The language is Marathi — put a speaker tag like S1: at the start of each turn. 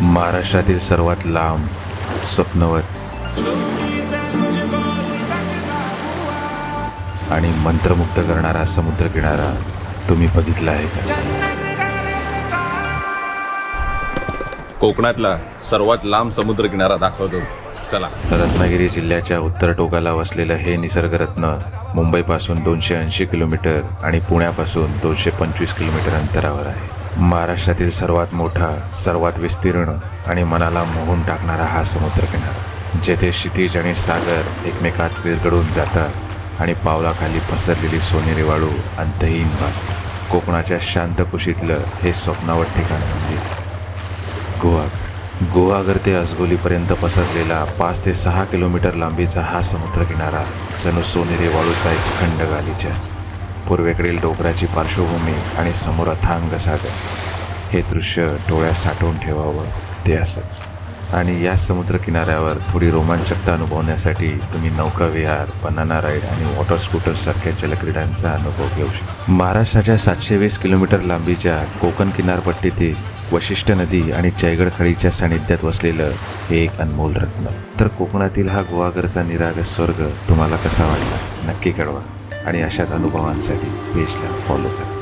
S1: महाराष्ट्रातील सर्वात लांब, स्वप्नवत आणि मंत्रमुग्ध करणारा समुद्रकिनारा तुम्ही बघितला आहे का?
S2: कोकणातला सर्वात लांब समुद्रकिनारा दाखवतो, चला.
S1: रत्नागिरी जिल्ह्याच्या उत्तर टोकाला वसलेलं हे निसर्गरत्न मुंबईपासून 280 किलोमीटर आणि पुण्यापासून 225 किलोमीटर अंतरावर आहे. महाराष्ट्रातील सर्वात मोठा, सर्वात विस्तीर्ण आणि मनाला मोहून टाकणारा हा समुद्रकिनारा, जेथे क्षितिज आणि सागर एकमेकात विरघळून जातात आणि पावलाखाली पसरलेली सोनेरी वाळू अंतहीन भासतात. कोकणाच्या शांत कुशीतलं हे स्वप्नावत ठिकाण म्हणजे गुहागर. गुहागर ते अजगोलीपर्यंत पसरलेला 5 ते 6 किलोमीटर लांबीचा हा समुद्रकिनारा जणू सोनेरी वाळूचा एक खंड गालिचाच. पूर्वेकडील डोंगराची पार्श्वभूमी आणि समोर अथांग सागर, हे दृश्य डोळ्यात साठवून ठेवावं ते असंच. आणि या समुद्रकिनाऱ्यावर थोडी रोमांचकता अनुभवण्यासाठी तुम्ही नौकाविहार, बनाना राईड आणि वॉटर स्कूटर सारख्या जलक्रीडांचा अनुभव घेऊ शकता. महाराष्ट्राच्या 720 किलोमीटर लांबीच्या कोकण किनारपट्टीतील वशिष्ठ नदी आणि जयगड खाडीच्या सानिध्यात वसलेलं हे एक अनमोल रत्न. तर कोकणातील हा गुहागरचा निरागस स्वर्ग तुम्हाला कसा वाटला नक्की कळवा आणि अशाच अनुभवांसाठी पेजला फॉलो करा.